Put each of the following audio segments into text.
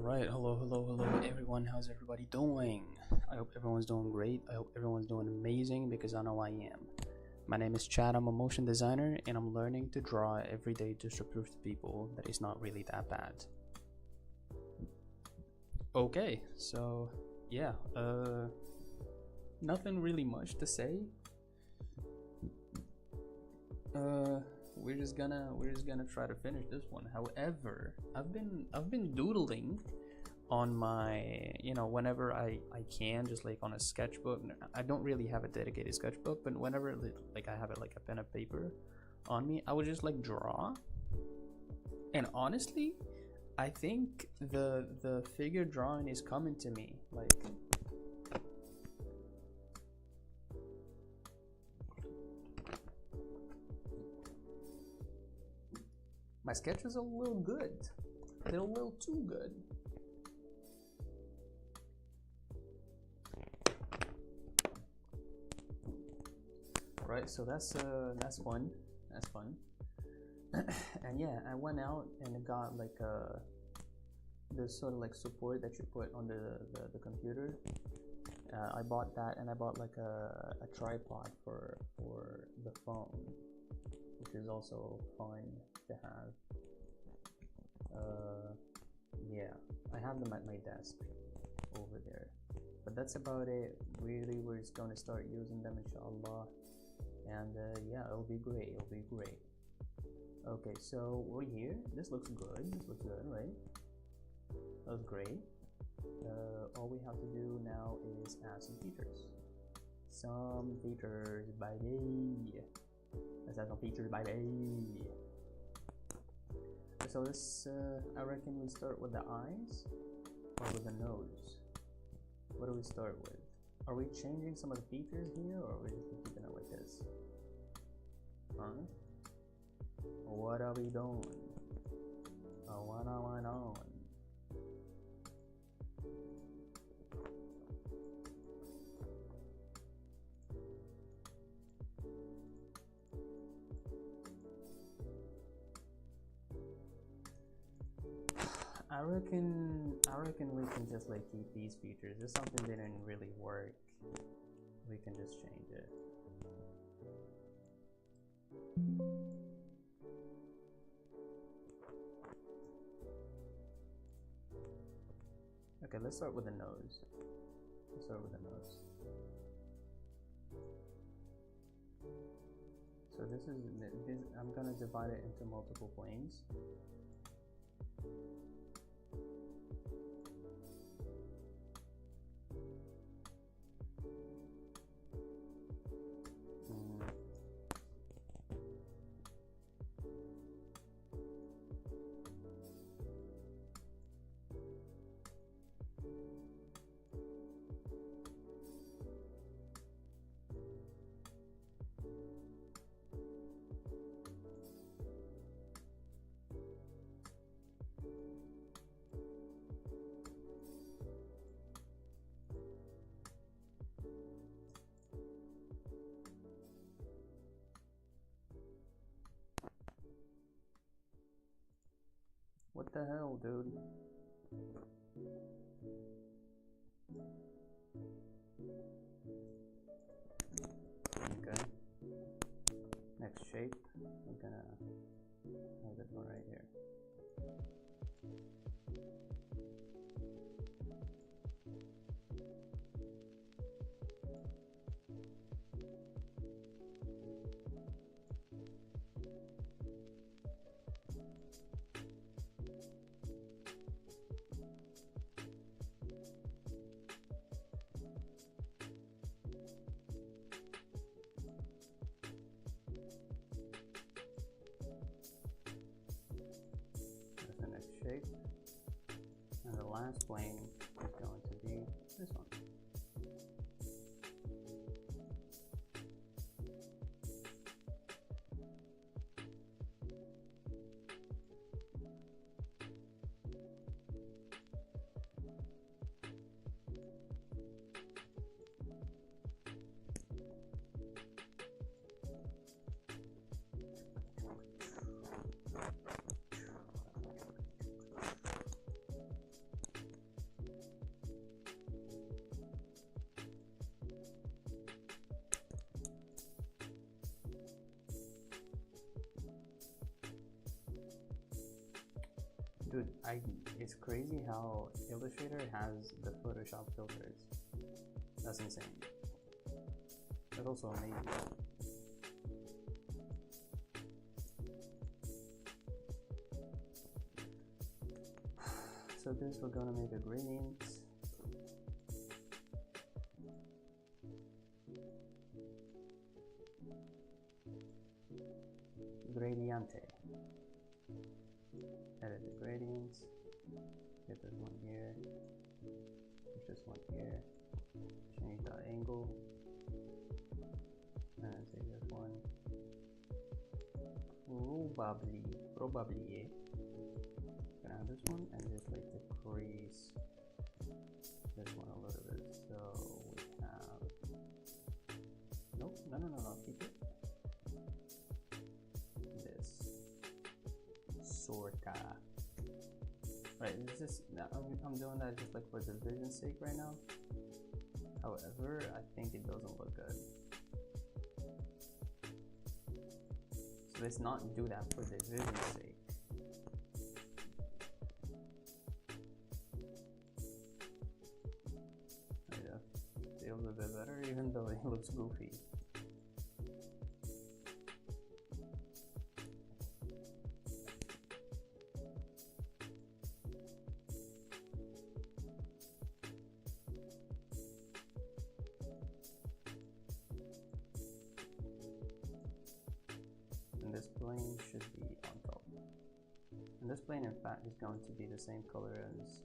Alright, hello everyone. How's everybody doing? I hope everyone's doing great. I hope everyone's doing amazing because I know I am. My name is Chad, I'm a motion designer and I'm learning to draw every day just to prove to people that it's not really that bad. Okay, so yeah, nothing really much to say. We're just gonna try to finish this one. However, I've been doodling on my, whenever I can, just like on a sketchbook. I don't really have a dedicated sketchbook, but whenever like I have it like a pen and paper on me, I would just like draw. And honestly, I think the figure drawing is coming to me. Like, my sketch is a little good. They're a little too good. Right, so that's fun. That's fun. And yeah, I went out and got like the sort of like support that you put on the computer. I bought that, and I bought like a tripod for the phone, which is also fun to have. Yeah, I have them at my desk over there, but that's about it. Really, we're just gonna start using them, inshallah, and yeah, it'll be great. Okay, so we're here. This looks good. Right? That was great. All we have to do now is add some features. Baby. Let's add some features, baby. So this, I reckon we start with the eyes or with the nose. What do we start with? Are we changing some of the features here, or are we just keeping it like this? Huh? What are we doing? What am I doing? I reckon we can just like keep these features. If something didn't really work, we can just change it. Okay, let's start with the nose. So this, I'm gonna divide it into multiple planes. What the hell, dude? Okay. Next shape, we're gonna have this one right here. Shape, and the last plane is going to be this one. Dude, it's crazy how Illustrator has the Photoshop filters. That's insane. That's also amazing. So this, we're gonna make a gradient. Gradiente. Edit the gradients. Get this one here. Push this one here. Change the angle. And take this one. Probably, yeah. Gonna have this one and just like decrease this one a little bit. So we have. Nope. No. Keep it. Sorta. Right, it's just, I'm doing that just like for the vision's sake right now. However, I think it doesn't look good. So let's not do that for the vision's sake. Yeah, feels a bit better even though it looks goofy. This plane should be on top. And this plane in fact is going to be the same color as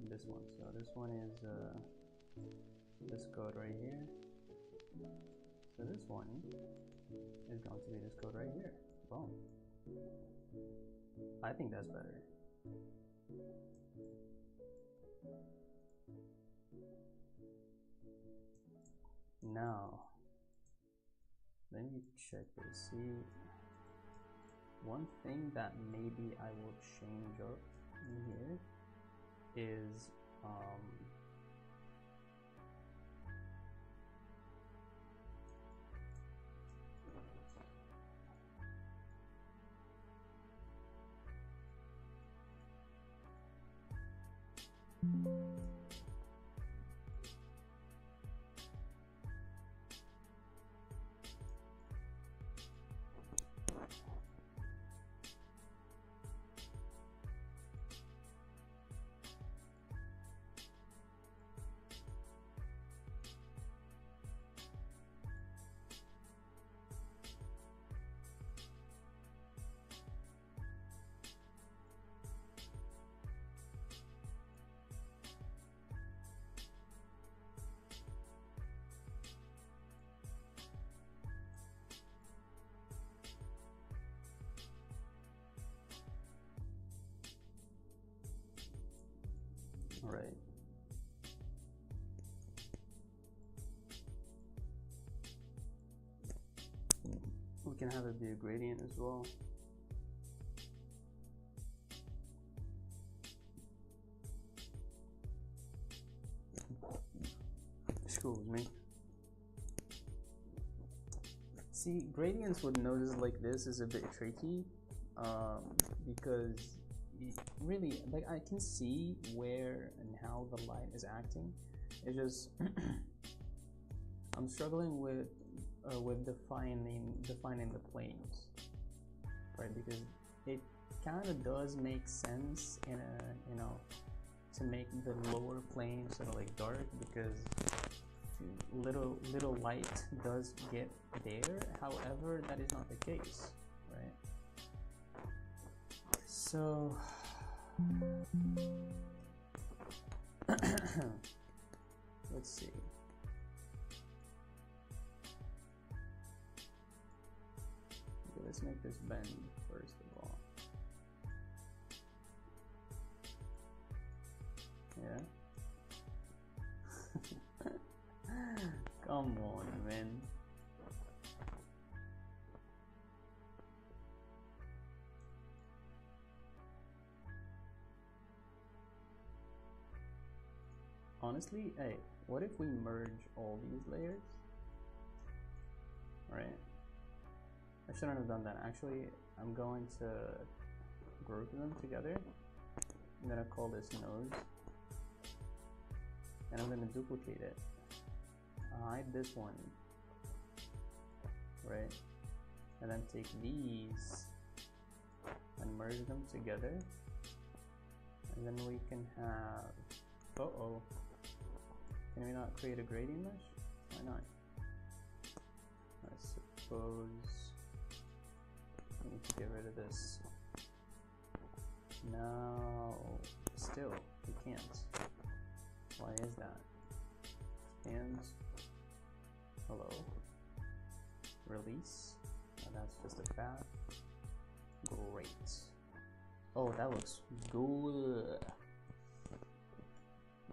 this one. So this one is this code right here. So this one is going to be this code right here. Boom. I think that's better. Now let me check this. See, one thing that maybe I will change up in here is right. We can have it be a gradient as well. Excuse me. See, gradients with noses like this is a bit tricky because really, like, I can see where and how the light is acting. It's just I'm struggling with defining the planes, right? Because it kind of does make sense in a, you know, to make the lower plane sort of like dark, because little light does get there. However, that is not the case, right? So let's see. Okay, let's make this bend first of all. Yeah. Come on, man. Honestly, hey, what if we merge all these layers? Right? I shouldn't have done that. Actually, I'm going group them together. I'm gonna call this nose, and I'm gonna duplicate it. Hide this one, right? And then take these and merge them together, and then we can have, uh-oh, can we not create a gradient mesh? Why not? I suppose we need to get rid of this. Now, still, we can't. Why is that? Expand. Hello. Release. Oh, that's just a path. Great. Oh, that looks good.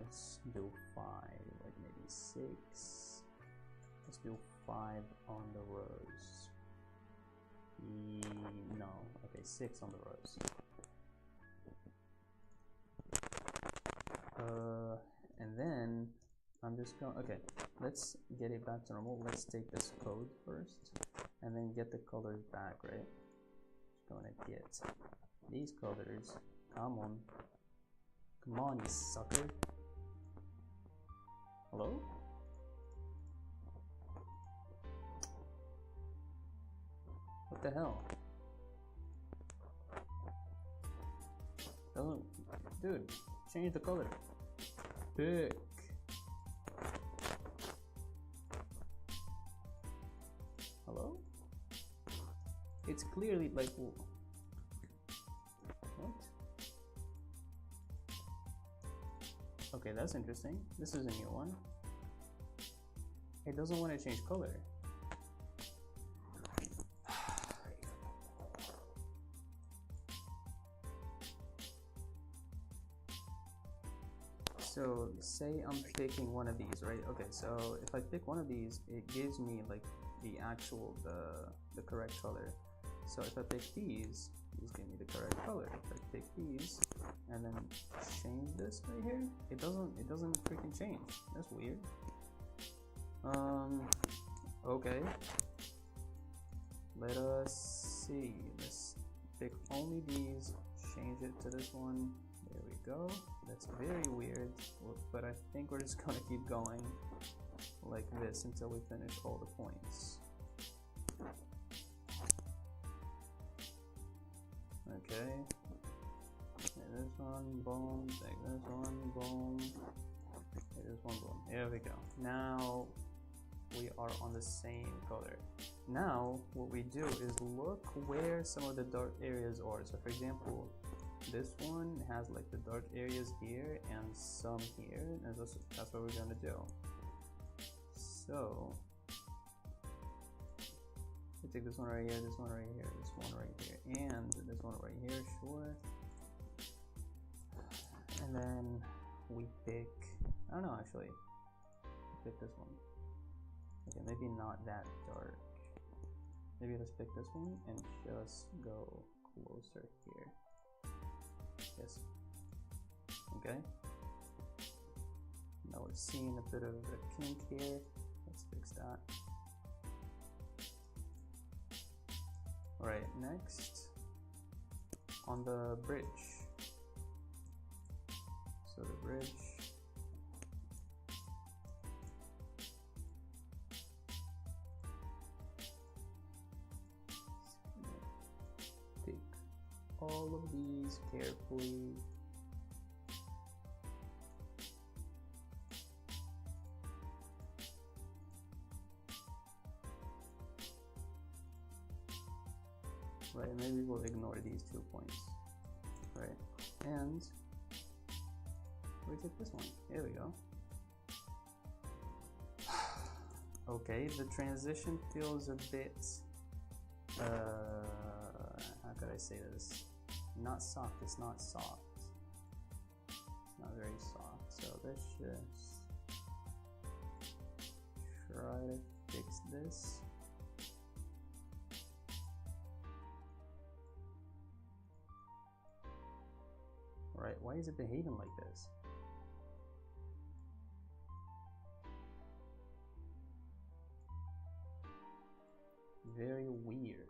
Let's do 5, like maybe 6. Let's do 5 on the rows. No, okay, 6 on the rows. And then I'm just going, okay, let's get it back to normal. Let's take this code first and then get the colors back, right? Just gonna get these colors. Come on, you sucker. Hello? What the hell? Dude, change the color. Pick. Hello? It's clearly like, what? Okay, that's interesting. This is a new one. It doesn't want to change color. So say I'm picking one of these, right? Okay, so if I pick one of these, it gives me like the actual, the correct color. So if I pick these give me the correct color. If I pick these and then change this right here, it doesn't freaking change. That's weird. Okay. Let us see. Let's pick only these, change it to this one. There we go. That's very weird, but I think we're just gonna keep going like this until we finish all the points. Okay. Take this one, boom. Take this one, boom. Take this one, boom. There we go. Now we are on the same color. Now what we do is look where some of the dark areas are. So for example, this one has like the dark areas here and some here, and that's what we're gonna do. So we take this one right here, this one right here, this one right here, and this one right here, sure. And then we pick, I don't know actually, pick this one. Okay, maybe not that dark. Maybe let's pick this one and just go closer here. Yes. Okay. Now we're seeing a bit of a kink here. Let's fix that. Alright, next on the bridge. So the bridge. Pick all of these carefully. Right, maybe we'll ignore these 2 points. Right, and we take this one. Here we go. Okay, the transition feels a bit, how could I say this? Not soft, it's not soft. It's not very soft, so let's just try to fix this. Right, why is it behaving like this? Very weird.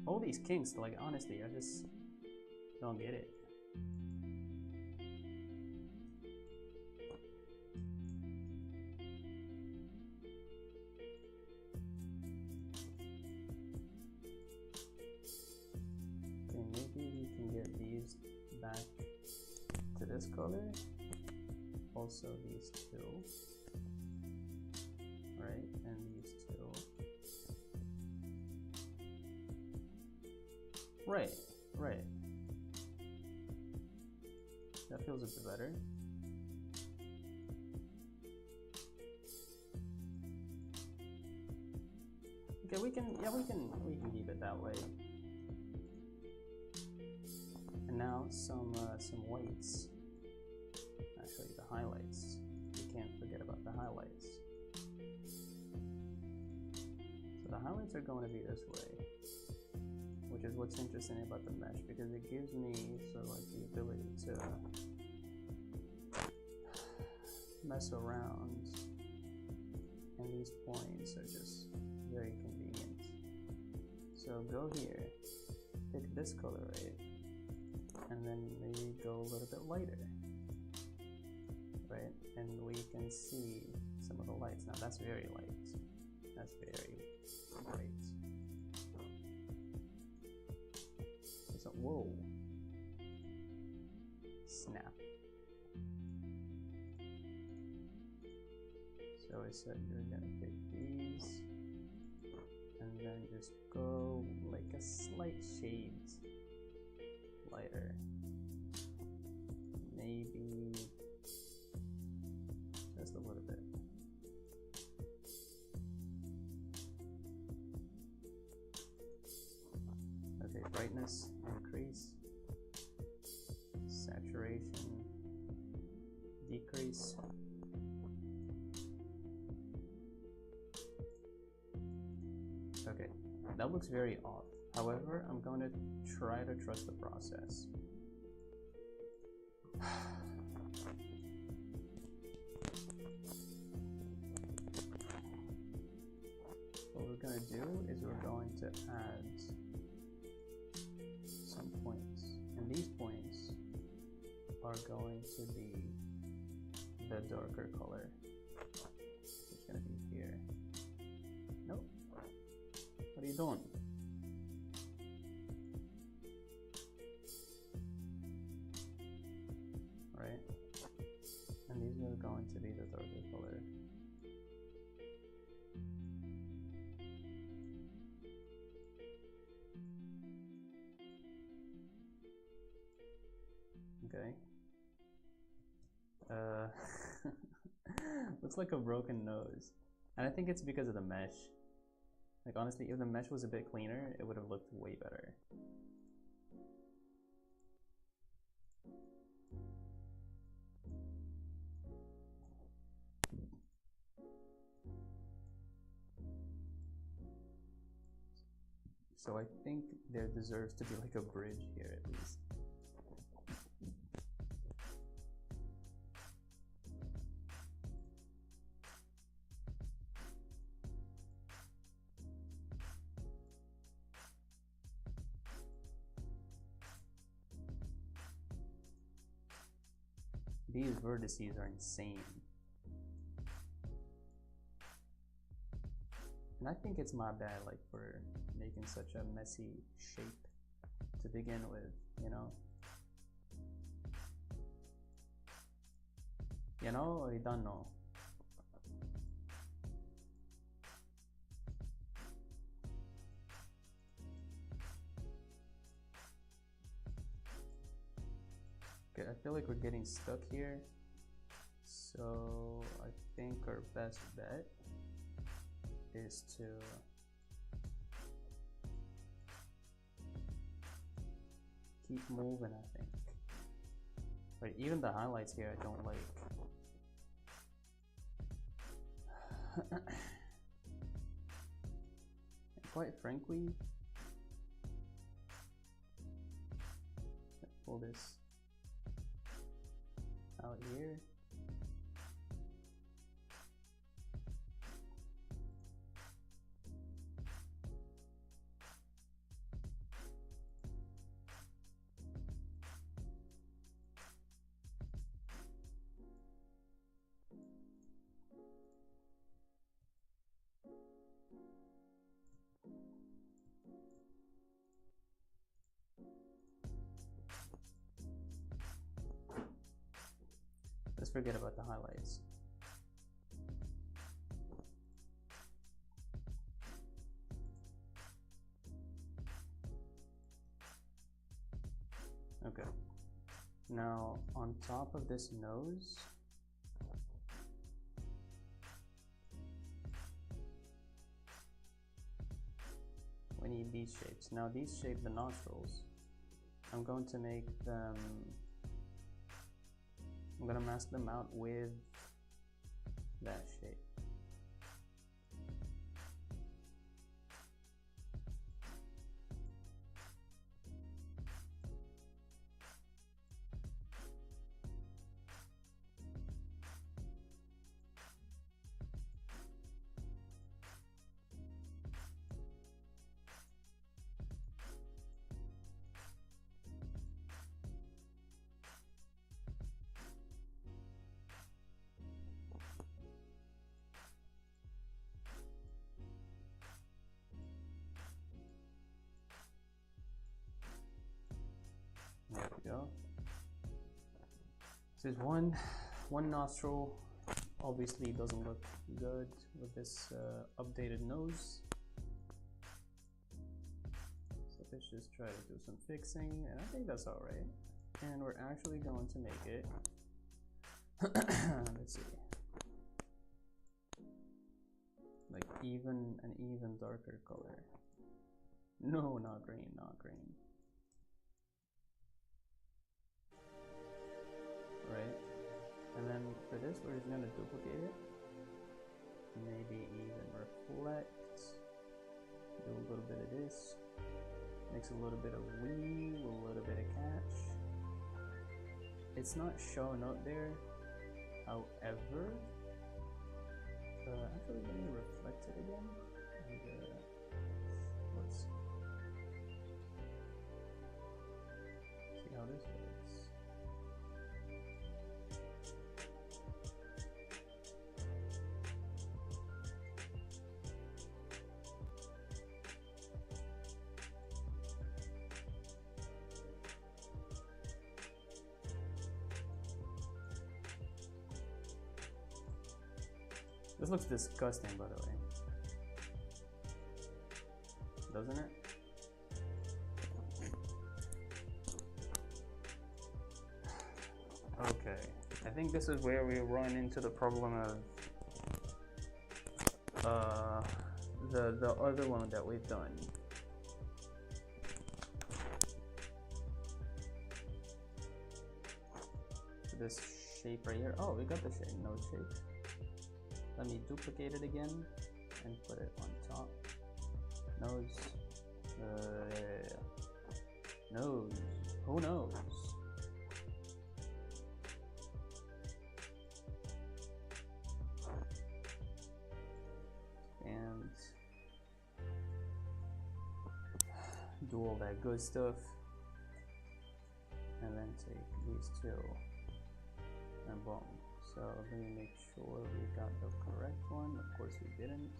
All these kinks, like honestly, I just don't get it. Okay, maybe we can get these back to this color. Also these two. Right, and these two. Right, right. That feels a bit better. Okay, we can keep it that way. And now some whites. Actually, the highlights. You can't forget about the highlights. So the highlights are going to be this way, which is what's interesting about the mesh, because it gives me sort of like the ability to mess around, and these points are just very convenient. So go here, pick this color, right, and then maybe go a little bit lighter, right, and we can see some of the lights. Now that's very light, that's very bright. So, whoa, snap. So I said you're gonna pick these and then just go like a slight shade lighter, maybe just a little bit. Okay, brightness increase, saturation decrease. Okay, that looks very off. However, I'm going to try to trust the process. What we're going to do is we're going to add some points, and these points are going to be the darker color. It's going to be here. Nope. What are you doing? Right? And these are going to be the darker color. Okay. Looks like a broken nose. And I think it's because of the mesh. Like honestly, if the mesh was a bit cleaner, it would have looked way better. So I think there deserves to be like a bridge here at least. These vertices are insane. And I think it's my bad, like, for making such a messy shape to begin with, you know? You know, or you don't know? Okay, I feel like we're getting stuck here. So I think our best bet is to keep moving, I think. But even the highlights here I don't like. And quite frankly, let's pull this out here. Let's forget about the highlights. Okay. Now on top of this nose, we need these shapes. Now these shape the nostrils. I'm going to make them, I'm going to mask them out with that shape. There we go. This is one nostril. Obviously doesn't look good with this updated nose. So let's just try to do some fixing, and I think that's all right. And we're actually going to make it, let's see, like an even darker color. No, not green, not green. Right, and then for this we're just gonna duplicate it, maybe even reflect, do a little bit of this, mix a little bit of weave, a little bit of catch. It's not showing up there, however, actually let me reflect it again, and let's see how this works. This looks disgusting, by the way. Doesn't it? Okay. I think this is where we run into the problem of the other one that we've done. So this shape right here. Oh, we got the shape, nose shape. Let me duplicate it again and put it on top. Nose. Nose. Who knows? And do all that good stuff. And then take these two and boom. So let me make sure we got the correct one. Of course we didn't.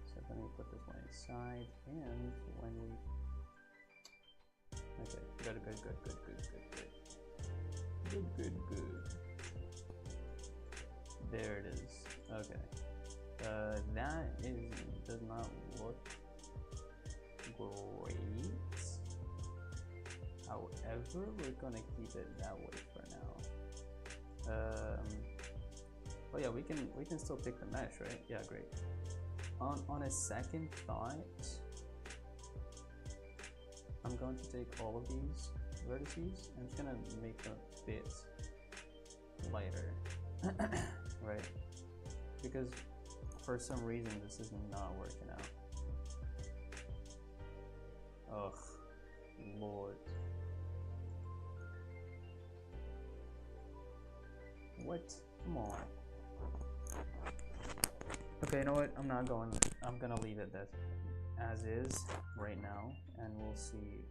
So let me put this one inside, and when we, okay, good. There it is. Okay. That does not look great. However, we're gonna keep it that way for now. Oh yeah, we can still pick the mesh, right? Yeah, great. On a second thought, I'm going to take all of these vertices. I'm just gonna make them a bit lighter, right? Because for some reason this is not working out. Ugh, Lord. What? Come on. Okay, you know what? I'm gonna leave it as is right now, and we'll see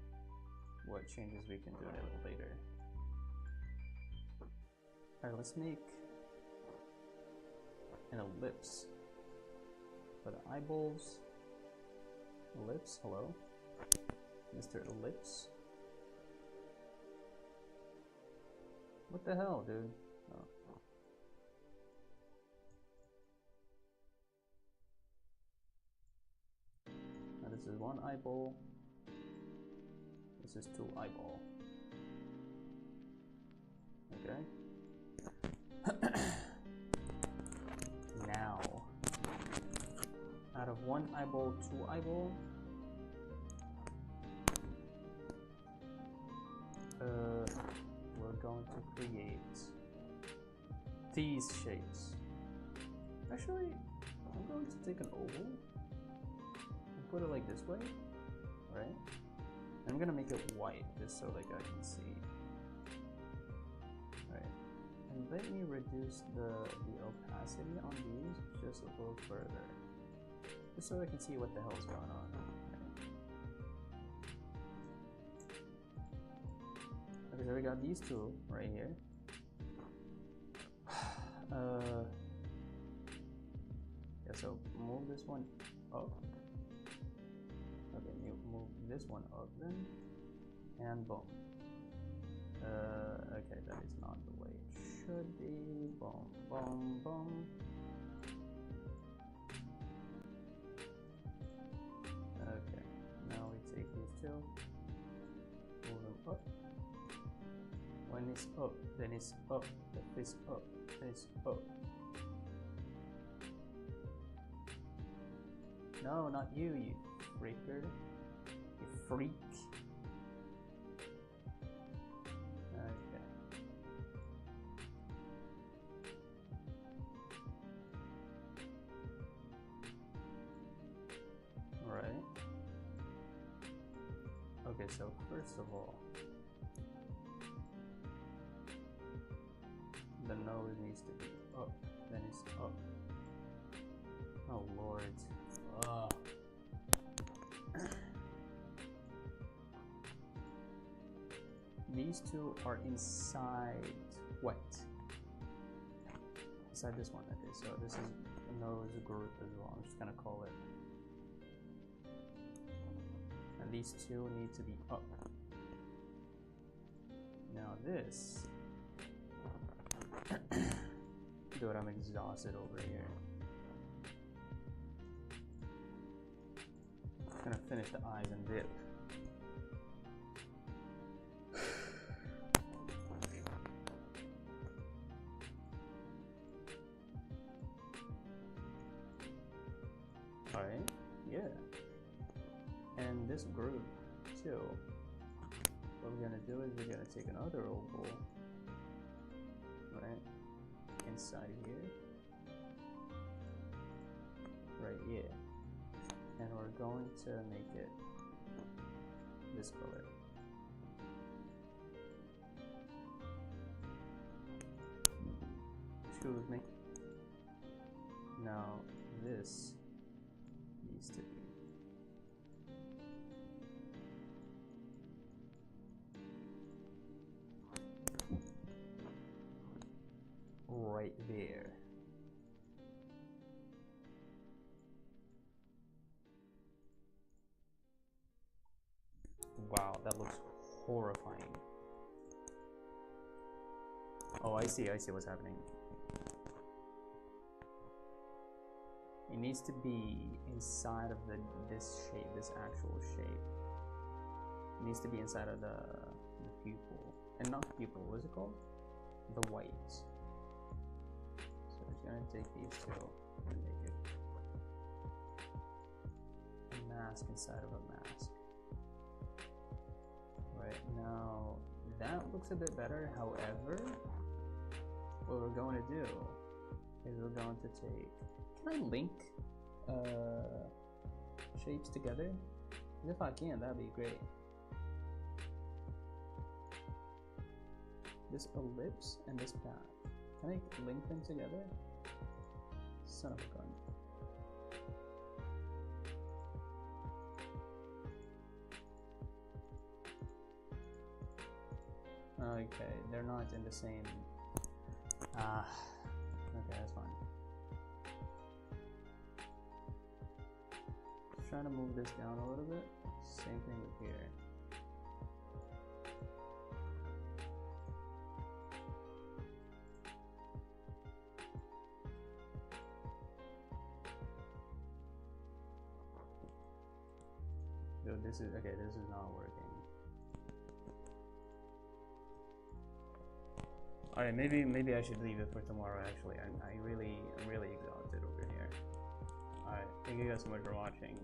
what changes we can do a little later. Alright, let's make an ellipse for the eyeballs. Ellipse, hello? Mr. Ellipse? What the hell, dude? Oh. is one eyeball. This is two eyeball. Okay. Now, out of one eyeball, two eyeball. We're going to create these shapes. Actually, I'm going to take an oval and put it like this way, right? I'm gonna make it white just so like I can see, right? And let me reduce the opacity on these just a little further, just so I can see what the hell is going on. Okay, so we got these two right here. Yeah, so move this one up. Okay, move this one up then, and boom. Okay, that is not the way it should be. Boom, boom, boom. Okay, now we take these two, move them up. When it's up, then it's up. If it's up, then it's up. No, not you, you freaker. You freak. Okay. Right. Okay, so first of all, the nose needs to be up, then it's up. Oh Lord. These two are inside what? Inside this one. Okay, so this is a nose group as well. I'm just gonna call it. And these two need to be up. Now this. Dude, I'm exhausted over here. I'm gonna finish the eyes and dip. Alright, yeah. And this group too. What we're gonna do is we're gonna take another oval, right, inside here, right here, and we're going to make it this color. Excuse me. Now this needs to be right there. Wow, that looks horrifying. Oh, I see what's happening. It needs to be inside of this shape, this actual shape. It needs to be inside of the pupil. And not pupil, what is it called? The white. So we're gonna take these two and make it a mask inside of a mask. Right, now that looks a bit better. However, what we're going to do is we're going to take, can I link shapes together? If I can, that'd be great. This ellipse and this path, can I link them together? Son of a gun. Okay, they're not in the same. Okay, that's fine. Just trying to move this down a little bit. Same thing with here. this is not working. All right, maybe I should leave it for tomorrow. Actually, I'm really exhausted over here. All right, thank you guys so much for watching.